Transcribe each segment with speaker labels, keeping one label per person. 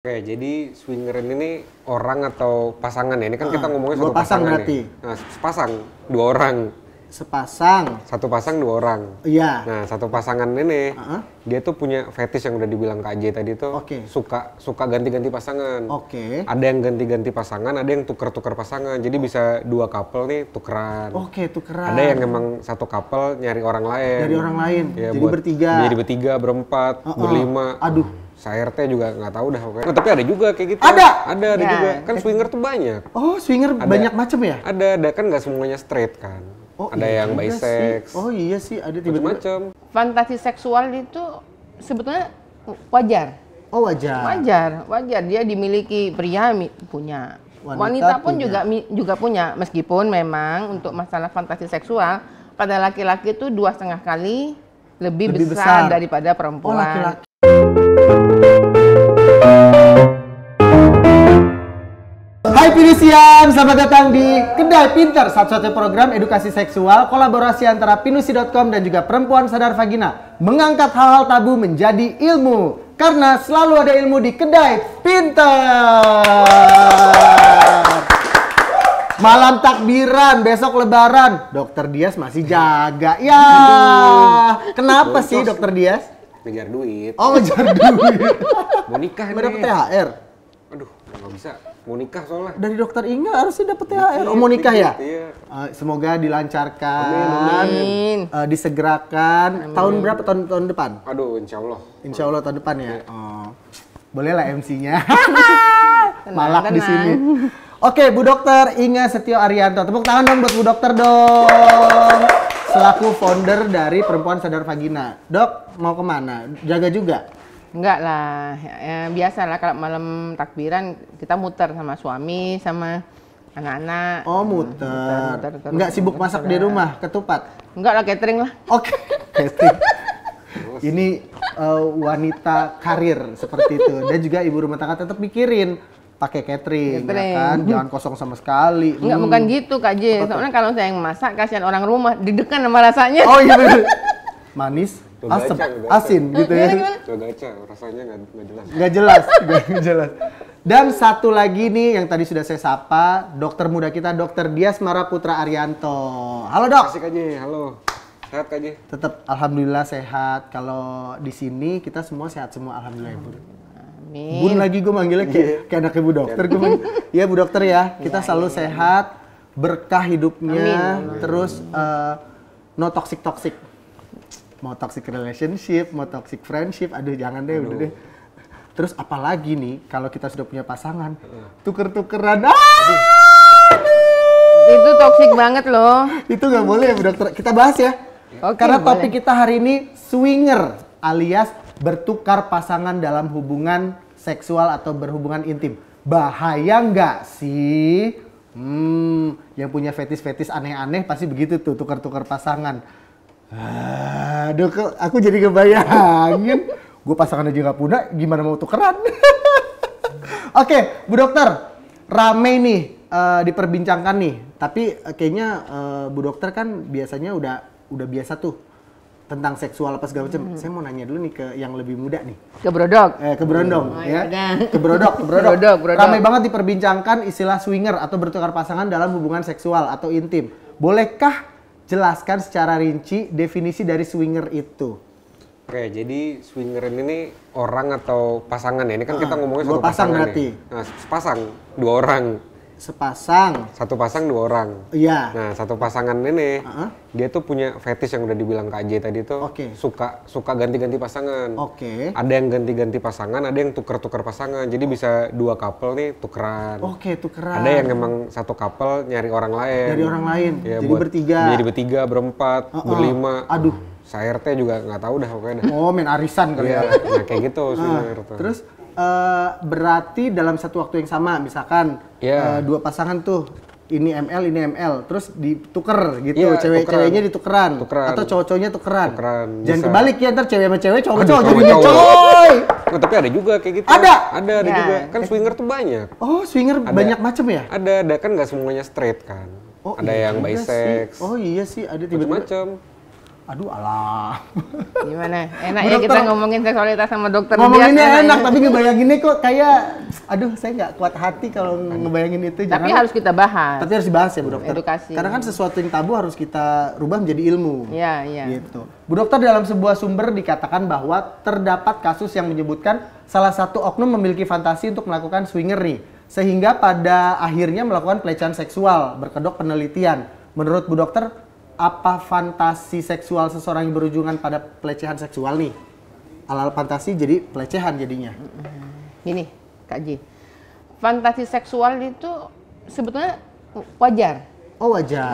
Speaker 1: Oke, jadi swingeran ini orang atau pasangan ya? Ini kan kita ngomongnya
Speaker 2: dua
Speaker 1: satu
Speaker 2: pasang
Speaker 1: pasangan
Speaker 2: berarti.
Speaker 1: nih. Nah, sepasang, dua orang.
Speaker 2: Sepasang.
Speaker 1: Satu pasang dua orang.
Speaker 2: Iya.
Speaker 1: Nah, satu pasangan ini, dia tuh punya fetish yang udah dibilang Kak J tadi tuh.
Speaker 2: Oke.
Speaker 1: Suka ganti-ganti pasangan.
Speaker 2: Oke.
Speaker 1: Ada yang ganti-ganti pasangan, ada yang tuker-tuker pasangan. Jadi bisa dua couple nih tukeran.
Speaker 2: Oke, tukeran.
Speaker 1: Ada yang emang satu couple nyari orang lain.
Speaker 2: Dari orang lain.
Speaker 1: Ya,
Speaker 2: Jadi bertiga.
Speaker 1: Jadi bertiga, berempat, berlima.
Speaker 2: Aduh.
Speaker 1: Saya-RT juga nggak tahu dah pokoknya. Tapi ada juga kayak gitu.
Speaker 2: Ada
Speaker 1: Ada juga. Kan swinger tuh banyak.
Speaker 2: Oh, swinger banyak macam ya?
Speaker 1: Ada kan nggak semuanya straight kan.
Speaker 2: Oh,
Speaker 1: ada
Speaker 2: iya
Speaker 1: yang
Speaker 2: juga
Speaker 1: bisex.
Speaker 2: sih. Oh iya sih, ada tiba-tiba.
Speaker 1: Macam-macam.
Speaker 3: Fantasi seksual itu sebetulnya wajar.
Speaker 2: Oh wajar.
Speaker 3: Wajar dia dimiliki pria punya.
Speaker 2: Wanita
Speaker 3: Pun
Speaker 2: punya.
Speaker 3: juga punya, meskipun memang untuk masalah fantasi seksual pada laki-laki itu 2,5 kali lebih besar daripada perempuan.
Speaker 2: Oh laki-laki. Hai Pinusian, selamat datang di Kedai Pinter, satu-satunya program edukasi seksual kolaborasi antara pinusi.com dan juga Perempuan Sadar Vagina, mengangkat hal-hal tabu menjadi ilmu, karena selalu ada ilmu di Kedai Pinter. Malam takbiran, besok lebaran, Dokter Dias masih jaga. Ya, kenapa sih Dokter Dias?
Speaker 1: Ngejar duit.
Speaker 2: Oh, ngejar duit.
Speaker 1: Mau nikah
Speaker 2: Mau
Speaker 1: nih.
Speaker 2: dapet THR?
Speaker 1: Aduh, nggak bisa. Mau nikah soalnya.
Speaker 2: Dari Dokter Inga harusnya dapet THR. Oh, mau nikah ya?
Speaker 1: Iya.
Speaker 2: Semoga dilancarkan,
Speaker 3: Amin.
Speaker 2: disegerakan. Tahun berapa? Tahun depan?
Speaker 1: Aduh, insya Allah.
Speaker 2: Insya Allah tahun depan ya. Oh, boleh lah MC-nya. Malak di sini. Oke, Bu Dokter Inga Setio Arianto. Tepuk tangan dong buat Bu Dokter dong. Selaku founder dari Perempuan Sadar Vagina. Dok, mau kemana? Jaga juga?
Speaker 3: Enggak lah, biasa lah kalau malam takbiran kita muter sama suami, sama anak-anak.
Speaker 2: Oh, muter.
Speaker 3: Muter.
Speaker 2: Nggak sibuk masak di rumah, ketupat?
Speaker 3: Enggak lah, catering lah.
Speaker 2: Oke. Ini wanita karir seperti itu. Dan juga ibu rumah tangga tetap mikirin pakai catering, ya kan? Jangan kosong sama sekali.
Speaker 3: Enggak, bukan gitu Kak J. Soalnya kalau saya yang masak, kasihan orang rumah, didekan sama rasanya.
Speaker 2: Oh iya bener. Manis, asam,
Speaker 1: Gaca.
Speaker 2: asin gitu ya.
Speaker 1: Coba gacha, rasanya nggak jelas.
Speaker 2: Nggak jelas. Dan satu lagi nih yang tadi sudah saya sapa, dokter muda kita, Dokter Dias Maraputra Arianto. Halo dok.
Speaker 1: Asik aja, halo. Sehat Kak J?
Speaker 2: Tetap alhamdulillah sehat. Kalau di sini kita semua sehat semua, alhamdulillah ibu.
Speaker 3: Amin.
Speaker 2: Bun lagi gue manggilnya kayak anak ibu dokter. Iya Bu Dokter ya, kita selalu sehat, berkah hidupnya, terus no toxic. Mau toxic relationship, mau toxic friendship, aduh jangan deh, udah deh. Terus apalagi nih, kalau kita sudah punya pasangan, tuker-tukeran,
Speaker 3: Itu toksik banget loh.
Speaker 2: itu nggak boleh ya Bu Dokter. Kita bahas ya,
Speaker 3: Oke,
Speaker 2: karena
Speaker 3: boleh.
Speaker 2: topik kita hari ini swinger, alias bertukar pasangan dalam hubungan seksual atau berhubungan intim. Bahaya nggak sih? Yang punya fetis-fetis aneh-aneh pasti begitu tuh, tukar-tukar pasangan. Aduh, aku jadi kebayangin. Gue pasangan aja nggak punya, gimana mau tukeran? Oke, Bu Dokter, rame nih diperbincangkan nih. Tapi kayaknya Bu Dokter kan biasanya udah biasa tuh tentang seksual apa segala macam. Saya mau nanya dulu nih ke yang lebih muda nih.
Speaker 3: Ke Brodok.
Speaker 2: Ke Berondong ya.
Speaker 3: yaudah.
Speaker 2: Ke Brodok.
Speaker 3: Brodok.
Speaker 2: Ramai banget diperbincangkan istilah swinger atau bertukar pasangan dalam hubungan seksual atau intim. Bolehkah jelaskan secara rinci definisi dari swinger itu?
Speaker 1: Oke, jadi swingeran ini orang atau pasangan ya? Ini kan kita ngomongnya
Speaker 2: dua
Speaker 1: satu
Speaker 2: pasang
Speaker 1: pasangan
Speaker 2: berarti.
Speaker 1: nih. Nah, sepasang, dua orang.
Speaker 2: Sepasang.
Speaker 1: Satu pasang dua orang.
Speaker 2: Iya.
Speaker 1: Nah, satu pasangan ini, dia tuh punya fetish yang udah dibilang Kak J tadi tuh.
Speaker 2: Oke.
Speaker 1: Suka ganti-ganti pasangan.
Speaker 2: Oke.
Speaker 1: Ada yang ganti-ganti pasangan, ada yang tuker-tuker pasangan. Jadi bisa dua couple nih tukeran.
Speaker 2: Oke, tukeran.
Speaker 1: Ada yang emang satu couple nyari orang lain.
Speaker 2: Dari orang lain.
Speaker 1: Ya,
Speaker 2: Jadi
Speaker 1: buat-
Speaker 2: bertiga.
Speaker 1: Jadi bertiga, berempat, berlima.
Speaker 2: Aduh.
Speaker 1: Saya-RT juga nggak tahu dah pokoknya dah.
Speaker 2: Oh, main arisan kali
Speaker 1: Iya,
Speaker 2: ya.
Speaker 1: nah kayak gitu swinger tuh.
Speaker 2: Terus berarti dalam satu waktu yang sama, misalkan
Speaker 1: Iya.
Speaker 2: dua pasangan tuh, ini ML, terus dituker gitu,
Speaker 1: Iya,
Speaker 2: ceweknya ditukeran,
Speaker 1: Tukeran.
Speaker 2: atau cowok-cowoknya tukeran.
Speaker 1: Tukeran,
Speaker 2: Jangan
Speaker 1: bisa.
Speaker 2: kebalik ya, ntar cewek sama cewek, cowok sama
Speaker 1: Aduh,
Speaker 2: cowok
Speaker 1: sama
Speaker 2: jadinya
Speaker 1: cowok.
Speaker 2: coy.
Speaker 1: Oh, tapi ada juga kayak gitu.
Speaker 2: Ada?
Speaker 1: Ada
Speaker 3: Ya.
Speaker 1: juga. Kan swinger tuh banyak.
Speaker 2: Oh, swinger banyak macam ya?
Speaker 1: Ada kan nggak semuanya straight kan.
Speaker 2: Oh,
Speaker 1: Ada
Speaker 2: iya
Speaker 1: yang
Speaker 2: juga
Speaker 1: bisex.
Speaker 2: sih. Oh iya sih, ada tiba-tiba.
Speaker 1: Macam-macam.
Speaker 2: Aduh alah.
Speaker 3: Gimana? Enak
Speaker 2: Bu
Speaker 3: ya kita
Speaker 2: dokter,
Speaker 3: ngomongin seksualitas sama dokter.
Speaker 2: ngomonginnya enak,
Speaker 3: ya.
Speaker 2: tapi ngebayanginnya kok kayak, aduh saya nggak kuat hati kalau ngebayangin itu.
Speaker 3: Tapi harus kita bahas.
Speaker 2: Tapi harus dibahas ya Bu Dokter.
Speaker 3: Edukasi.
Speaker 2: Karena kan sesuatu yang tabu harus kita rubah menjadi ilmu.
Speaker 3: Iya, iya.
Speaker 2: Gitu. Bu Dokter, dalam sebuah sumber dikatakan bahwa terdapat kasus yang menyebutkan salah satu oknum memiliki fantasi untuk melakukan swinger nih, sehingga pada akhirnya melakukan pelecehan seksual, berkedok penelitian. Menurut Bu Dokter, apa fantasi seksual seseorang yang berujungan pada pelecehan seksual nih? Al-al fantasi jadi pelecehan jadinya.
Speaker 3: Gini, Kak Ji. Fantasi seksual itu sebetulnya wajar.
Speaker 2: Oh wajar.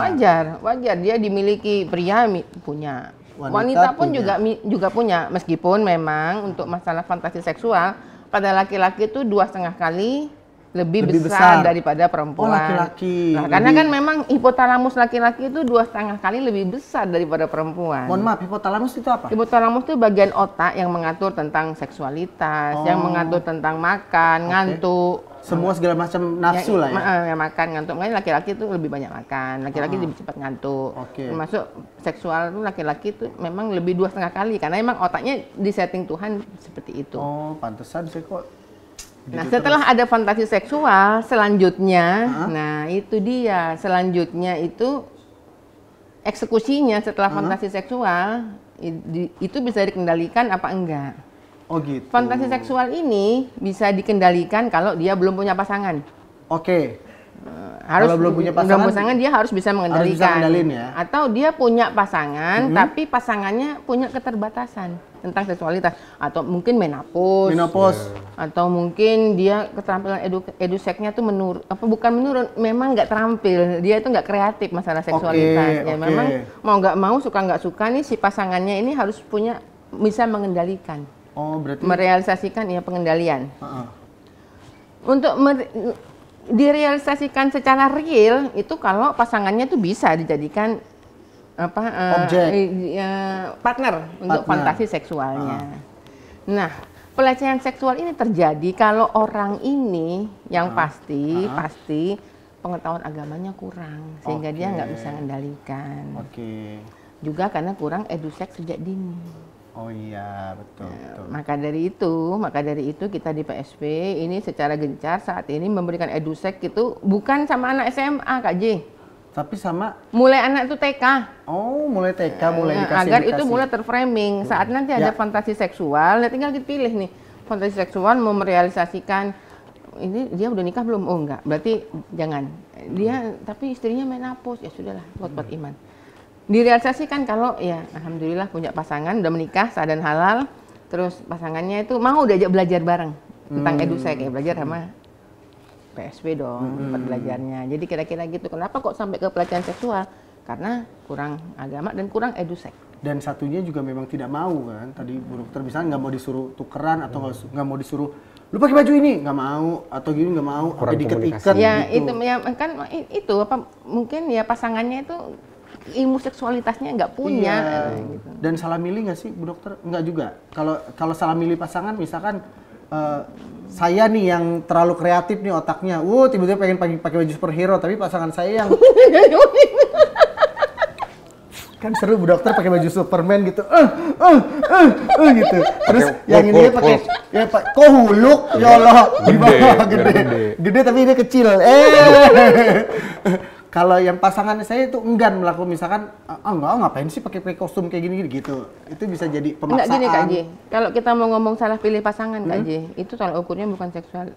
Speaker 3: Wajar. Dia dimiliki pria punya.
Speaker 2: Wanita
Speaker 3: Wanita pun
Speaker 2: punya.
Speaker 3: juga punya. Meskipun memang untuk masalah fantasi seksual pada laki-laki itu 2,5 kali lebih besar daripada perempuan.
Speaker 2: Oh, laki-laki.
Speaker 3: Nah, karena kan memang hipotalamus laki-laki itu 2,5 kali lebih besar daripada perempuan.
Speaker 2: Mohon maaf, hipotalamus itu apa?
Speaker 3: Hipotalamus itu bagian otak yang mengatur tentang seksualitas, yang mengatur tentang makan, ngantuk.
Speaker 2: Semua segala macam nafsu lah ya.
Speaker 3: Ya makan, ngantuk. Makanya laki-laki itu lebih banyak makan, laki-laki lebih cepat ngantuk.
Speaker 2: Oke.
Speaker 3: Termasuk seksual itu laki-laki itu memang lebih 2,5 kali karena memang otaknya disetting Tuhan seperti itu.
Speaker 2: Oh, pantesan saya kok.
Speaker 3: Nah, setelah ada fantasi seksual, selanjutnya, nah itu dia. Selanjutnya itu eksekusinya setelah fantasi seksual itu bisa dikendalikan apa enggak.
Speaker 2: Oh gitu.
Speaker 3: Fantasi seksual ini bisa dikendalikan kalau dia belum punya pasangan.
Speaker 2: Oke.
Speaker 3: Harus
Speaker 2: Kalau belum punya pasangan,
Speaker 3: dia harus bisa mengendalikan.
Speaker 2: harus bisa ngendalin ya.
Speaker 3: Atau dia punya pasangan, tapi pasangannya punya keterbatasan tentang seksualitas, atau mungkin menopause. Atau mungkin dia keterampilan eduseknya tuh bukan menurun, memang nggak terampil, dia itu nggak kreatif masalah seksualitas. Ya memang mau nggak mau, suka nggak suka nih si pasangannya ini harus bisa mengendalikan.
Speaker 2: Oh berarti
Speaker 3: merealisasikan ya pengendalian. Untuk direalisasikan secara real itu kalau pasangannya tuh bisa dijadikan
Speaker 2: objek,
Speaker 3: partner untuk fantasi seksualnya. Nah, pelecehan seksual ini terjadi kalau orang ini yang pasti pengetahuan agamanya kurang sehingga dia nggak bisa mengendalikan. Juga karena kurang edusek sejak dini.
Speaker 2: Oh iya, betul.
Speaker 3: Maka dari itu kita di PSP ini secara gencar saat ini memberikan edusek itu bukan sama anak SMA, Kak J.
Speaker 2: Tapi sama
Speaker 3: mulai anak itu TK.
Speaker 2: Oh, mulai TK mulai dikasih.
Speaker 3: Agar itu mulai terframing. Saat nanti ada fantasi seksual, ya tinggal dipilih nih. Fantasi seksual mau merealisasikan ini dia udah nikah belum? Oh enggak. Berarti jangan. Dia tapi istrinya menopause, ya sudahlah, buat iman. Direalisasikan kalau ya alhamdulillah punya pasangan, udah menikah, sah dan halal, terus pasangannya itu mau diajak belajar bareng tentang edusek, ya belajar sama PSP dong tempat belajarnya. Jadi kira-kira gitu. Kenapa kok sampai ke pelecehan seksual? Karena kurang agama dan kurang edusek.
Speaker 2: Dan satunya juga memang tidak mau kan. Tadi Bu Dokter misalnya nggak mau disuruh tukeran atau nggak mau disuruh lu pakai baju ini, nggak mau, atau gini nggak mau, atau diikat-ikat
Speaker 3: ya
Speaker 2: gitu.
Speaker 3: itu mungkin ya pasangannya itu ilmu seksualitasnya nggak punya.
Speaker 2: Gitu. Dan salah milih nggak sih Bu Dokter? Nggak juga. Kalau salah milih pasangan, misalkan saya nih yang terlalu kreatif nih otaknya, tiba-tiba pengen pakai baju superhero, tapi pasangan saya yang kan seru Bu Dokter pakai baju Superman gitu, gitu. Terus yang ini pakai kok Huluk, ya Allah, di bawah gede tapi ini kecil. Kalau yang pasangan saya itu enggan melakukan, misalkan ngapain sih pakai kostum kayak gini gitu. Itu bisa jadi pemaksaan.
Speaker 3: Enggak gini Kak J. Kalau kita mau ngomong salah pilih pasangan Kak J, itu tolak ukurnya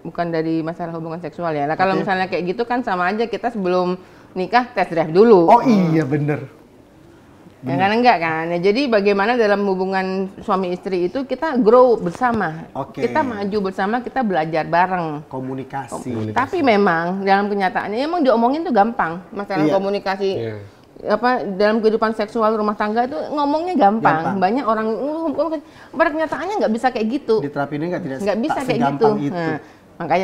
Speaker 3: bukan dari masalah hubungan seksual ya. Nah, kalau misalnya kayak gitu kan sama aja kita sebelum nikah test drive dulu.
Speaker 2: Oh iya bener.
Speaker 3: Ya kan enggak kan. Ya, jadi bagaimana dalam hubungan suami istri itu kita grow bersama. Kita maju bersama, kita belajar bareng.
Speaker 2: Komunikasi.
Speaker 3: Tapi memang dalam kenyataannya emang diomongin tuh gampang. Masalah komunikasi dalam kehidupan seksual rumah tangga itu ngomongnya gampang. Banyak orang pada kenyataannya nggak bisa kayak gitu.
Speaker 2: Diterapinnya nggak
Speaker 3: bisa kayak gitu.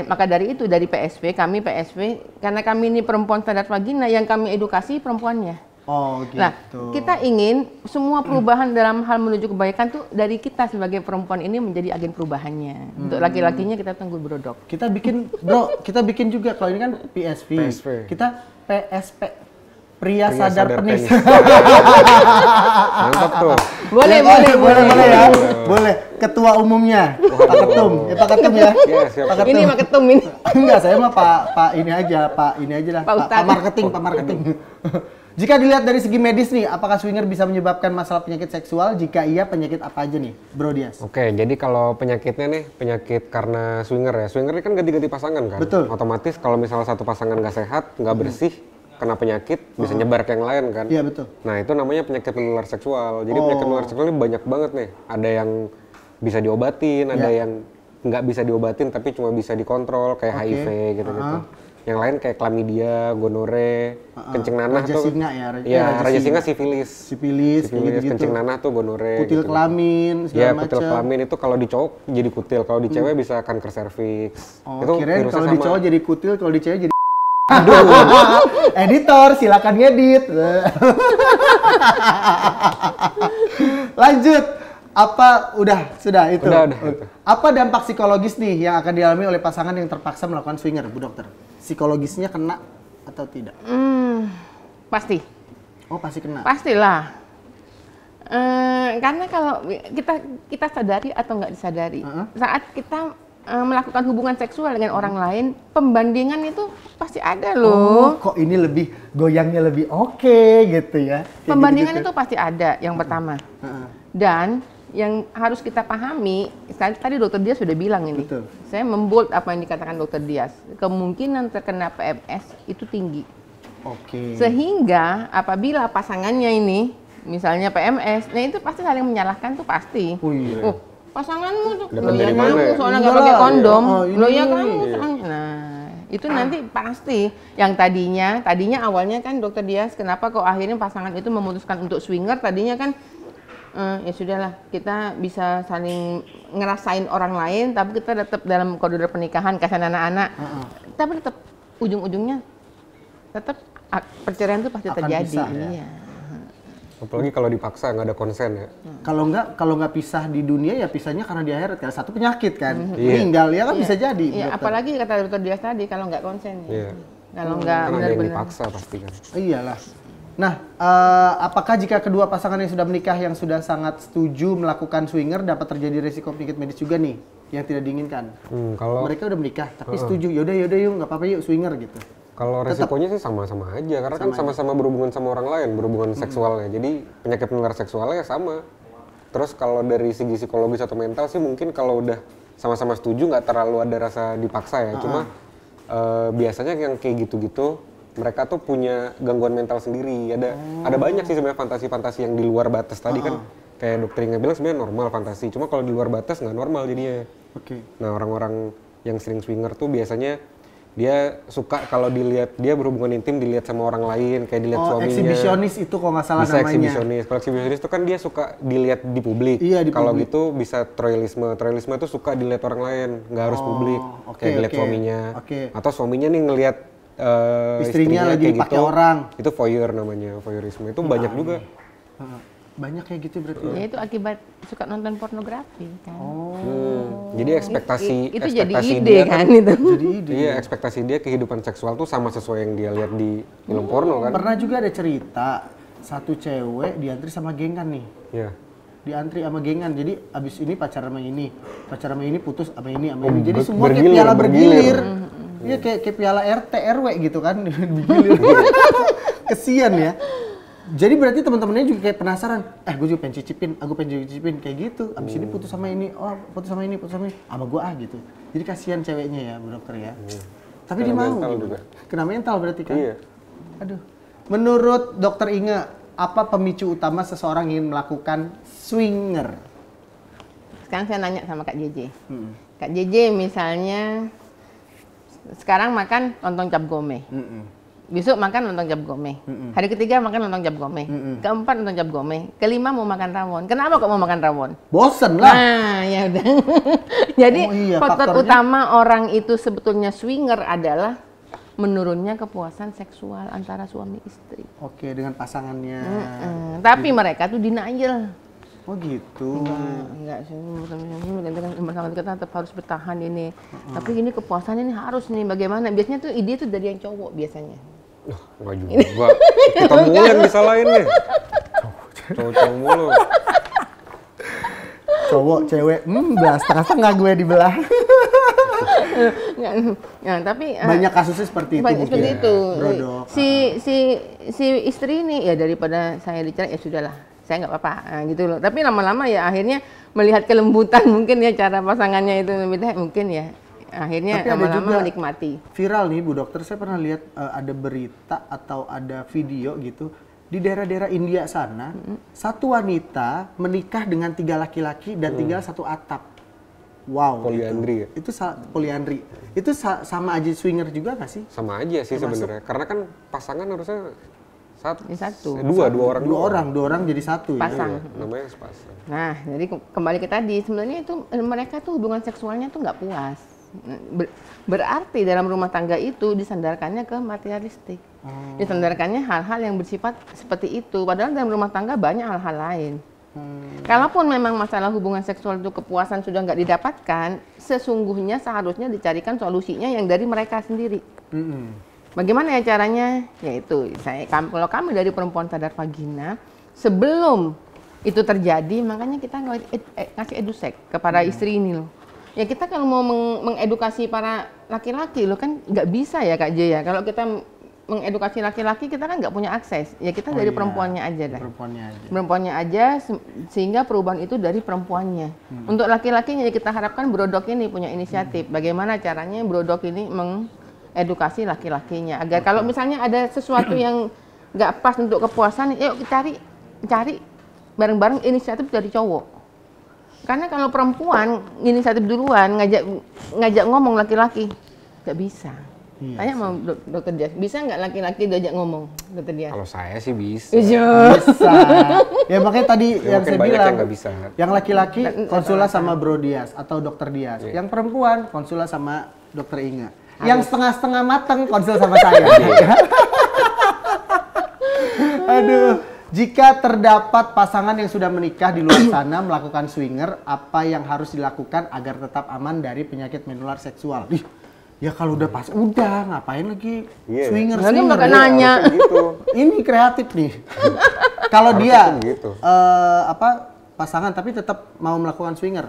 Speaker 3: Maka dari itu dari PSP, karena kami ini perempuan sadar vagina, yang kami edukasi perempuannya.
Speaker 2: Oh gitu.
Speaker 3: Nah, kita ingin semua perubahan dalam hal menuju kebaikan tuh dari kita sebagai perempuan ini menjadi agen perubahannya. Untuk laki-lakinya kita tunggu brodok.
Speaker 2: Kita bikin juga, kalau ini kan PSP. Kita PSP, Pria sadar penis.
Speaker 1: Mantap tuh.
Speaker 3: Boleh,
Speaker 2: Ya,
Speaker 3: boleh,
Speaker 2: boleh ya. Boleh. Ketua umumnya, Pak Ketum. Ya Pak Ketum ya.
Speaker 1: Iya, siap.
Speaker 2: Pak Ketum.
Speaker 3: Ini mah ketum ini.
Speaker 2: Enggak, saya mah Pak ini aja, Pak ini aja lah.
Speaker 3: Pak
Speaker 2: Pak
Speaker 3: Ustadz.
Speaker 2: Marketing, Pak Marketing. Jika dilihat dari segi medis nih, apakah swinger bisa menyebabkan masalah penyakit seksual? Jika iya, penyakit apa aja nih, Bro Dias?
Speaker 1: Oke, jadi kalau penyakitnya nih, penyakit karena swinger ya. Swinger ini kan ganti-ganti pasangan kan?
Speaker 2: Betul.
Speaker 1: Otomatis kalau misalnya satu pasangan nggak sehat, nggak bersih, kena penyakit, bisa nyebar ke yang lain kan?
Speaker 2: Iya, betul.
Speaker 1: Nah, itu namanya penyakit menular seksual. Jadi penyakit menular seksual ini banyak banget nih. Ada yang bisa diobatin, ada yang nggak bisa diobatin tapi cuma bisa dikontrol, kayak HIV gitu-gitu. Yang lain kayak chlamydia, gonore, kencing nanah
Speaker 2: Raja
Speaker 1: tuh.
Speaker 2: singa ya,
Speaker 1: Iya, raja singa sifilis.
Speaker 2: Sipilis, kayak gitu-gitu.
Speaker 1: Kencing nanah tuh gonore.
Speaker 2: Kutil
Speaker 1: gitu.
Speaker 2: kelamin,
Speaker 1: Iya,
Speaker 2: segala
Speaker 1: kutil
Speaker 2: macam.
Speaker 1: kelamin itu kalau di cowok jadi kutil, kalau di cewek bisa kanker serviks.
Speaker 2: Oh,
Speaker 1: Itu
Speaker 2: kirain
Speaker 1: virusnya
Speaker 2: kalau di
Speaker 1: sama.
Speaker 2: cowok jadi kutil, kalau di cewek jadi editor, silakan ngedit. Lanjut. Apa sudah itu?
Speaker 1: Udah, itu.
Speaker 2: Apa dampak psikologis nih yang akan dialami oleh pasangan yang terpaksa melakukan swinger, Bu Dokter? Psikologisnya kena atau tidak?
Speaker 3: Pasti.
Speaker 2: Oh, pasti kena.
Speaker 3: Pastilah. Karena kalau kita sadari atau nggak disadari, saat kita melakukan hubungan seksual dengan orang lain, pembandingan itu pasti ada loh.
Speaker 2: Oh, kok ini lebih goyangnya lebih oke gitu ya? Kayak
Speaker 3: Pembandingan
Speaker 2: gitu-gitu.
Speaker 3: itu pasti ada yang pertama. Dan yang harus kita pahami, tadi Dokter Dias sudah bilang ini.
Speaker 2: Betul.
Speaker 3: Saya membold apa yang dikatakan Dokter Dias. Kemungkinan terkena PMS itu tinggi.
Speaker 2: Oke.
Speaker 3: Sehingga apabila pasangannya ini misalnya PMS, nah itu pasti saling menyalahkan tuh pasti.
Speaker 2: Oh iya.
Speaker 3: Oh, pasanganmu tuh,
Speaker 1: Dapat
Speaker 3: lo ya
Speaker 1: dari
Speaker 3: kamu
Speaker 1: mana ya?
Speaker 3: soalnya nggak
Speaker 2: Enggak
Speaker 3: pakai
Speaker 2: lah,
Speaker 3: kondom,
Speaker 2: oh,
Speaker 3: lo ya
Speaker 2: ini.
Speaker 3: kamu soalnya. Nah, itu nanti pasti yang tadinya awalnya kan Dokter Dias, kenapa kok akhirnya pasangan itu memutuskan untuk swinger? Tadinya kan ya sudahlah, kita bisa saling ngerasain orang lain, tapi kita tetap dalam koridor pernikahan, kasihan anak-anak. Tapi tetap ujung-ujungnya tetap perceraian itu pasti
Speaker 2: Akan
Speaker 3: terjadi.
Speaker 2: pisah, ya?
Speaker 3: Iya.
Speaker 1: Apalagi kalau dipaksa, nggak ada konsen ya.
Speaker 2: Kalau nggak pisah di dunia ya pisahnya karena di akhirat kan satu penyakit kan.
Speaker 1: Iya.
Speaker 2: Meninggal ya kan
Speaker 3: Iya.
Speaker 2: bisa jadi.
Speaker 3: Iya,
Speaker 2: Dokter.
Speaker 3: apalagi kata Dokter Dias tadi kalau nggak konsen.
Speaker 1: Iya.
Speaker 3: Kalau nggak
Speaker 1: Kan ada yang
Speaker 3: benar-benar.
Speaker 1: dipaksa pasti kan.
Speaker 2: Iyalah. Nah, apakah jika kedua pasangan yang sudah menikah yang sudah sangat setuju melakukan swinger dapat terjadi resiko penyakit medis juga nih yang tidak diinginkan?
Speaker 1: Kalau
Speaker 2: Mereka udah menikah tapi setuju. Yaudah yuk nggak apa-apa yuk swinger gitu.
Speaker 1: Kalau resikonya sih sama-sama aja, karena kan sama-sama berhubungan sama orang lain, berhubungan seksualnya. Jadi penyakit menular seksualnya ya sama. Terus kalau dari segi psikologis atau mental sih mungkin kalau udah sama-sama setuju nggak terlalu ada rasa dipaksa ya. Cuma biasanya yang kayak gitu-gitu mereka tuh punya gangguan mental sendiri. Ada banyak sih sebenarnya fantasi-fantasi yang di luar batas tadi kan. Kayak dokter Inga bilang sebenarnya normal fantasi. Cuma kalau di luar batas nggak normal jadinya.
Speaker 2: Oke.
Speaker 1: Nah orang-orang yang sering swinger tuh biasanya dia suka kalau dilihat dia berhubungan intim dilihat sama orang lain, kayak dilihat
Speaker 2: Oh,
Speaker 1: suaminya.
Speaker 2: eksibisionis itu kok nggak salah
Speaker 1: Bisa
Speaker 2: namanya.
Speaker 1: eksibisionis. Kalau eksibisionis itu kan dia suka dilihat di publik.
Speaker 2: Iya, di
Speaker 1: Kalau
Speaker 2: publik.
Speaker 1: gitu bisa troilisme. Troilisme itu suka dilihat orang lain, nggak harus publik.
Speaker 2: oke,
Speaker 1: Kayak dilihat
Speaker 2: oke.
Speaker 1: suaminya.
Speaker 2: Oke.
Speaker 1: Atau suaminya nih ngelihat
Speaker 2: Istrinya lagi
Speaker 1: kayak
Speaker 2: dipakai
Speaker 1: gitu.
Speaker 2: orang.
Speaker 1: Itu voyeur namanya, voyeurisme. Itu banyak juga.
Speaker 2: Banyak kayak gitu berarti.
Speaker 3: Ya itu akibat suka nonton pornografi kan.
Speaker 1: Jadi ekspektasi
Speaker 3: Itu jadi
Speaker 1: ekspektasi
Speaker 3: ide
Speaker 1: dia
Speaker 3: kan itu.
Speaker 2: Jadi ide.
Speaker 1: Iya, ekspektasi dia kehidupan seksual tuh sama sesuai yang dia lihat di film porno kan.
Speaker 2: Pernah juga ada cerita satu cewek diantri sama gengan nih.
Speaker 1: Iya.
Speaker 2: Diantri sama gengan. Jadi abis ini pacaran sama ini, putus sama ini, sama ini. Jadi
Speaker 1: ber-
Speaker 2: semua kayak
Speaker 1: bergilir,
Speaker 2: piala bergilir.
Speaker 1: bergilir.
Speaker 2: Iya kayak piala RT RW gitu kan, bergilir. Kesian ya. Jadi berarti teman-temannya juga kayak penasaran. Gue juga pengen cicipin, aku pengen cicipin kayak gitu. Abis ini putus sama ini, putus sama ini, sama gue gitu. Jadi kasihan ceweknya ya, Bu Dokter ya. Tapi dia
Speaker 1: Kena
Speaker 2: mau.
Speaker 1: mental
Speaker 2: gitu.
Speaker 1: juga.
Speaker 2: Kena mental berarti kan?
Speaker 1: Iya.
Speaker 2: Aduh. Menurut Dokter Inge, apa pemicu utama seseorang ingin melakukan swinger?
Speaker 3: Sekarang saya nanya sama Kak JJ. Kak JJ misalnya sekarang makan lontong cap gome. Besok makan lontong cap gome. Hari ketiga makan lontong cap gome. Keempat lontong cap gome. Kelima mau makan rawon. Kenapa kok mau makan rawon?
Speaker 2: Bosen lah.
Speaker 3: Nah, ya udah. Jadi
Speaker 2: Oh iya,
Speaker 3: faktor
Speaker 2: faktornya.
Speaker 3: utama orang itu sebetulnya swinger adalah menurunnya kepuasan seksual antara suami istri.
Speaker 2: Oke, dengan pasangannya.
Speaker 3: Tapi mereka tuh denial.
Speaker 2: Oh gitu.
Speaker 3: Enggak sih, pasangan kita tetap harus bertahan ini. Tapi ini kepuasannya ini harus nih bagaimana? Biasanya tuh ide tuh dari yang cowok biasanya.
Speaker 1: Nggak juga. Kita mulu yang disalahin nih. Cowok mulu.
Speaker 2: Cowok, cewek, belah setengah-setengah gue dibelah.
Speaker 3: Nah, tapi
Speaker 2: Banyak kasusnya seperti itu mungkin.
Speaker 3: seperti itu.
Speaker 2: Brodok.
Speaker 3: Si istri ini ya daripada saya dicerai ya sudahlah, saya nggak apa-apa gitu loh. Tapi lama-lama ya akhirnya melihat kelembutan mungkin ya cara pasangannya itu mungkin ya akhirnya
Speaker 2: Tapi ada
Speaker 3: lama-lama
Speaker 2: juga
Speaker 3: menikmati.
Speaker 2: viral nih Bu Dokter, saya pernah lihat ada berita atau ada video gitu di daerah-daerah India sana, satu wanita menikah dengan 3 laki-laki dan tinggal satu atap. Wow.
Speaker 1: Poliandri ya?
Speaker 2: Itu poliandri. Itu sama aja swinger juga nggak sih?
Speaker 1: Sama aja sih sebenarnya. Karena kan pasangan harusnya
Speaker 3: Satu.
Speaker 1: dua orang.
Speaker 2: Dua orang jadi satu
Speaker 3: Pasang.
Speaker 2: ya.
Speaker 1: Iya, namanya sepasang.
Speaker 3: Nah, jadi kembali ke tadi, sebenarnya itu mereka tuh hubungan seksualnya tuh nggak puas. Berarti dalam rumah tangga itu disandarkannya ke materialistik. Disandarkannya hal-hal yang bersifat seperti itu. Padahal dalam rumah tangga banyak hal-hal lain. Kalaupun memang masalah hubungan seksual itu kepuasan sudah nggak didapatkan, sesungguhnya seharusnya dicarikan solusinya yang dari mereka sendiri. Bagaimana ya caranya? Yaitu kalau kami dari Perempuan Sadar Vagina, sebelum itu terjadi, makanya kita ngasih edusek kepada istri ini loh. Ya kita kalau mau mengedukasi para laki-laki loh kan nggak bisa ya Kak J ya. Kalau kita mengedukasi laki-laki kita kan nggak punya akses. Ya kita dari perempuannya aja dah. Perempuannya aja sehingga perubahan itu dari perempuannya. Untuk laki-lakinya kita harapkan Brodok ini punya inisiatif. Bagaimana caranya Brodok ini edukasi laki-lakinya agar kalau misalnya ada sesuatu yang nggak pas untuk kepuasan, yuk cari bareng-bareng inisiatif dari cowok. Karena kalau perempuan inisiatif duluan ngajak ngomong laki-laki nggak bisa. Tanya mau Dokter Dias, bisa nggak laki-laki diajak ngomong, Dokter Dias?
Speaker 1: Kalau saya sih bisa.
Speaker 2: Bisa. Ya makanya tadi yang saya bilang,
Speaker 1: yang nggak bisa.
Speaker 2: Yang laki-laki konsultasi sama Bro Dias atau Dokter Dias. Yang perempuan konsultasi sama Dokter Inga. Yang setengah-setengah matang konsul sama saya. Aduh, jika terdapat pasangan yang sudah menikah di luar sana melakukan swinger, apa yang harus dilakukan agar tetap aman dari penyakit menular seksual? Ya kalau udah pas, udah ngapain lagi swinger?
Speaker 3: Lagi makan nanya.
Speaker 1: Gitu.
Speaker 2: Ini kreatif nih. Kalau dia
Speaker 1: gitu.
Speaker 2: pasangan tapi tetap mau melakukan swinger,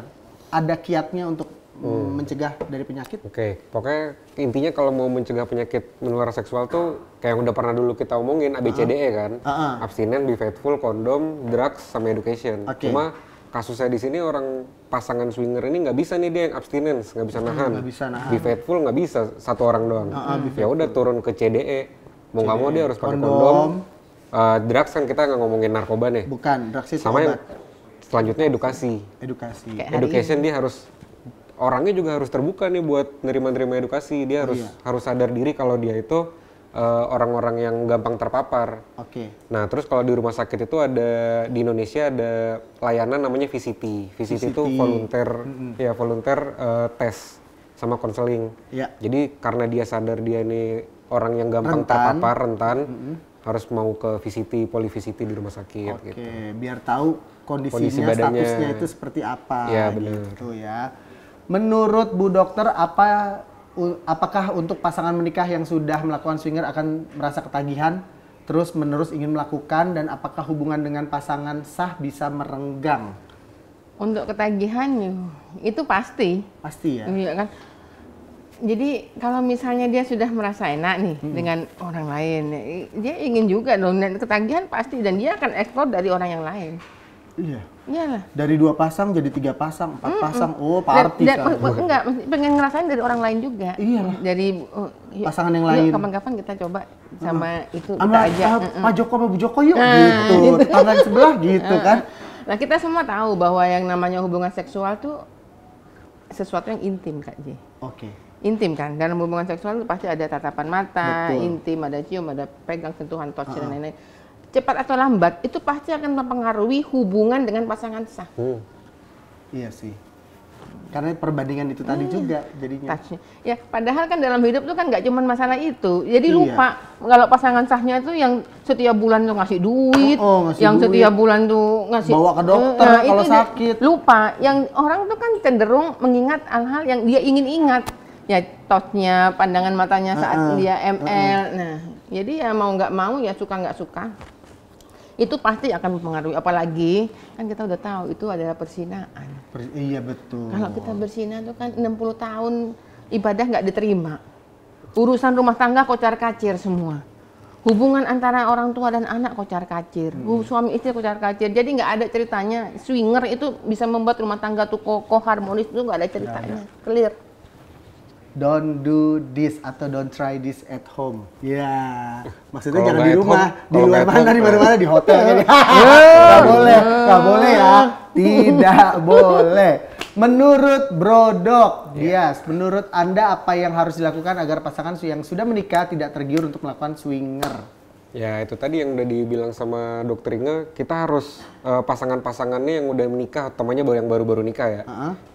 Speaker 2: ada kiatnya untuk mencegah dari penyakit?
Speaker 1: Oke, pokoknya intinya kalau mau mencegah penyakit menular seksual tuh kayak yang udah pernah dulu kita omongin ABCDE kan, abstinen, be faithful, kondom, drugs, sama education. Cuma kasusnya di sini orang pasangan swinger ini nggak bisa nih dia yang abstinence, nggak bisa nahan. Be faithful nggak bisa, satu orang doang. Ya udah turun ke CDE, mau nggak mau dia harus pakai kondom. Drugs kan kita nggak ngomongin narkoba nih.
Speaker 2: Bukan, drugs itu
Speaker 1: sama
Speaker 2: obat.
Speaker 1: Yang selanjutnya edukasi. Education dia harus orangnya juga harus terbuka nih buat nerima edukasi. Dia harus sadar diri kalau dia itu orang-orang yang gampang terpapar. Nah, terus kalau di rumah sakit itu ada di Indonesia ada layanan namanya VCT. VCT itu volunteer test sama konseling. Jadi karena dia sadar dia ini orang yang gampang terpapar, rentan, harus mau ke VCT, poli VCT di rumah sakit gitu.
Speaker 2: Biar tahu kondisi badannya, statusnya itu seperti apa gitu ya. Menurut Bu Dokter, apakah untuk pasangan menikah yang sudah melakukan swinger akan merasa ketagihan, terus menerus ingin melakukan, dan apakah hubungan dengan pasangan sah bisa merenggang?
Speaker 3: Untuk ketagihan itu pasti.
Speaker 2: Pasti ya?
Speaker 3: Iya kan. Jadi kalau misalnya dia sudah merasa enak nih dengan orang lain, dia ingin juga dong, dan ketagihan pasti, dan dia akan eksplor dari orang yang lain.
Speaker 2: Iya.
Speaker 3: Iyalah.
Speaker 2: Dari 2 pasang jadi 3 pasang, 4 pasang. Oh, party kan.
Speaker 3: Enggak, pengen ngerasain dari orang lain juga.
Speaker 2: Iya.
Speaker 3: Dari
Speaker 2: pasangan yang lain.
Speaker 3: Kapan-kapan kita coba sama itu
Speaker 2: kita
Speaker 3: aja.
Speaker 2: Pak Joko sama Bu Joko yuk gitu. Tangan sebelah gitu kan.
Speaker 3: Nah, kita semua tahu bahwa yang namanya hubungan seksual tuh sesuatu yang intim, Kak J. Intim kan. Dalam hubungan seksual itu pasti ada tatapan mata, intim, ada cium, ada pegang, sentuhan, touch dan lain-lain. Cepat atau lambat itu pasti akan mempengaruhi hubungan dengan pasangan sah.
Speaker 2: Iya sih. Karena perbandingan itu tadi juga jadinya.
Speaker 3: Ya, padahal kan dalam hidup tuh kan nggak cuma masalah itu. Jadi lupa kalau pasangan sahnya tuh yang setiap bulan tuh ngasih duit, yang setiap bulan tuh ngasih
Speaker 2: bawa ke dokter kalau sakit.
Speaker 3: Lupa. Yang orang tuh kan cenderung mengingat hal-hal yang dia ingin ingat. Ya, touch-nya, pandangan matanya saat dia ML. Nah, jadi ya mau nggak mau ya suka nggak suka. Itu pasti akan mempengaruhi, apalagi kan kita udah tahu itu adalah perzinaan.
Speaker 2: Iya betul.
Speaker 3: Kalau kita berzina itu kan 60 tahun ibadah nggak diterima. Urusan rumah tangga kocar-kacir semua. Hubungan antara orang tua dan anak kocar-kacir. Suami istri kocar-kacir. Jadi nggak ada ceritanya. Swinger itu bisa membuat rumah tangga tuh kokoh, harmonis, itu nggak ada ceritanya. Clear.
Speaker 2: Don't do this atau don't try this at home. Ya, maksudnya
Speaker 1: Kalau
Speaker 2: jangan
Speaker 1: nggak
Speaker 2: di
Speaker 1: at
Speaker 2: rumah,
Speaker 1: home,
Speaker 2: di
Speaker 1: kalau
Speaker 2: luar
Speaker 1: nggak at
Speaker 2: mana,
Speaker 1: home,
Speaker 2: di mana-mana, di hotel. Nggak boleh, nggak boleh ya. Tidak boleh. Menurut Brodok, Dias, menurut Anda apa yang harus dilakukan agar pasangan yang sudah menikah tidak tergiur untuk melakukan swinger?
Speaker 1: Ya itu tadi yang udah dibilang sama Dokter Inge, kita harus pasangan-pasangannya yang udah menikah, utamanya yang baru-baru nikah ya,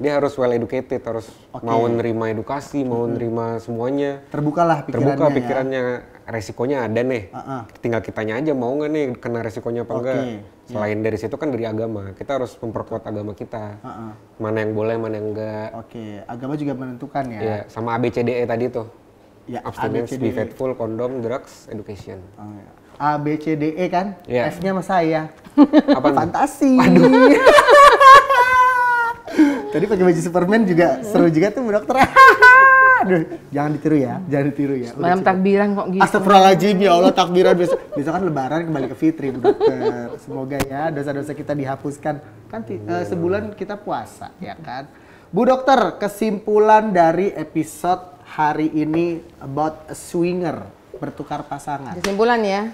Speaker 1: dia harus well educated, harus mau nerima edukasi, mau nerima semuanya.
Speaker 2: Terbukalah pikirannya.
Speaker 1: Terbuka pikirannya, resikonya ada nih, tinggal kitanya aja mau nggak nih kena resikonya apa enggak. Selain dari situ kan dari agama, kita harus memperkuat agama kita, mana yang boleh, mana yang enggak.
Speaker 2: Agama juga menentukan ya.
Speaker 1: Iya, sama ABCDE tadi tuh.
Speaker 2: Ya,
Speaker 1: Abstinence, be faithful, condom, drugs, education.
Speaker 2: A, B, C, D, E kan?
Speaker 1: Iya.
Speaker 2: F-nya sama saya.
Speaker 1: Apa?
Speaker 2: Fantasi. Tadi pakai baju Superman juga seru juga tuh Bu Dokter. Aduh, jangan ditiru ya, jangan ditiru ya.
Speaker 3: Malam takbiran kok gitu.
Speaker 2: Astagfirullahaladzim, ya Allah, takbiran besok kan lebaran kembali ke Fitri Bu Dokter. Semoga ya dosa-dosa kita dihapuskan. Kan sebulan kita puasa ya kan. Bu Dokter, kesimpulan dari episode hari ini about a swinger, bertukar pasangan.
Speaker 3: Kesimpulan ya.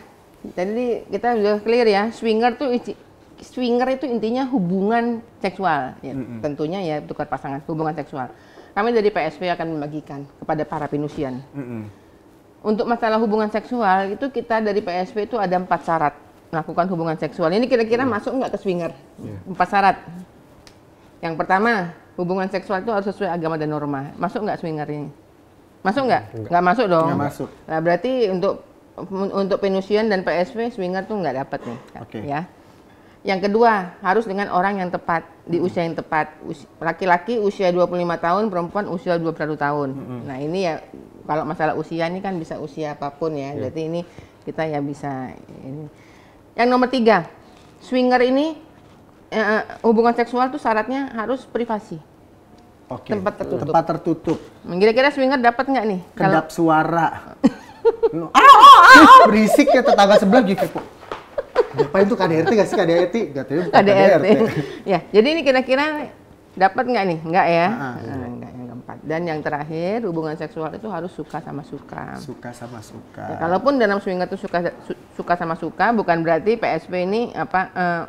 Speaker 3: Tadi kita sudah clear ya, swinger itu intinya hubungan seksual ya. Tentunya ya bertukar pasangan, hubungan seksual. Kami dari PSP akan membagikan kepada para penusian. Untuk masalah hubungan seksual itu kita dari PSP itu ada 4 syarat melakukan hubungan seksual. Ini kira-kira masuk nggak ke swinger? 4 syarat. Yang pertama, hubungan seksual itu harus sesuai agama dan norma. Masuk nggak swinger ini? Masuk nggak? Nggak masuk dong.
Speaker 2: Nggak masuk.
Speaker 3: Nah berarti untuk penusian dan PSP swinger tuh nggak dapat nih. Ya. Yang kedua harus dengan orang yang tepat di usia yang tepat. Laki-laki usia 25 tahun, perempuan usia 21 tahun. Nah ini ya kalau masalah usia ini kan bisa usia apapun ya. Berarti ini kita ya bisa. Ini. Yang nomor 3, swinger ini hubungan seksual tuh syaratnya harus privasi. Tempat tertutup.
Speaker 2: Tempat tertutup.
Speaker 3: Kira-kira swinger dapat nggak nih?
Speaker 2: Kedap suara. Berisik ya tetangga sebelah gitu. Ngapain tuh KDRT gak sih KDRT?
Speaker 3: KDRT. Ya, jadi ini kira-kira dapat nggak nih? Nggak ya? Nggak, yang keempat. Dan yang terakhir, hubungan seksual itu harus suka sama suka.
Speaker 2: Suka sama suka.
Speaker 3: Ya, kalaupun dalam swinger itu suka sama suka, bukan berarti PSP ini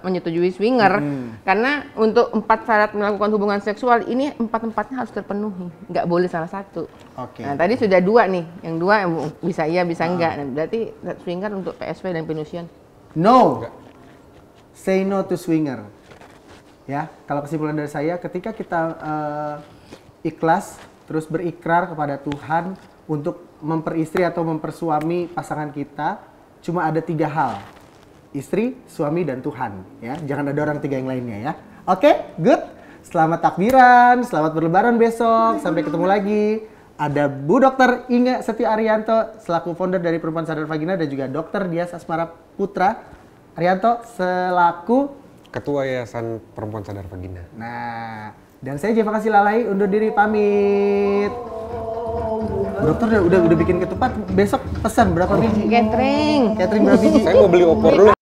Speaker 3: menyetujui swinger. Karena untuk 4 syarat melakukan hubungan seksual ini 4-4-nya harus terpenuhi. Nggak boleh salah satu. Nah, tadi sudah 2 nih. Yang 2 bisa iya, bisa enggak. Nah, berarti swinger untuk PSP dan penusian.
Speaker 2: No. Say no to swinger. Ya, kalau kesimpulan dari saya, ketika kita ikhlas, terus berikrar kepada Tuhan untuk memperistri atau mempersuami pasangan kita, cuma ada 3 hal. Istri, suami, dan Tuhan. Ya, jangan ada orang 3 yang lainnya ya. Oke, good. Selamat takbiran, selamat berlebaran besok. Sampai ketemu lagi. Ada Bu Dokter Inge Setia Arianto selaku founder dari Perempuan Sadar Vagina dan juga Dokter Dias Asmara Putra Arianto selaku
Speaker 1: Ketua Yayasan Perempuan Sadar Vagina.
Speaker 2: Nah, dan saya Jeva Kasih Lalai undur diri pamit. Dokter udah bikin ketupat, besok pesan berapa biji?
Speaker 3: Catering
Speaker 2: Catering berapa biji?
Speaker 1: Saya mau beli opor dulu.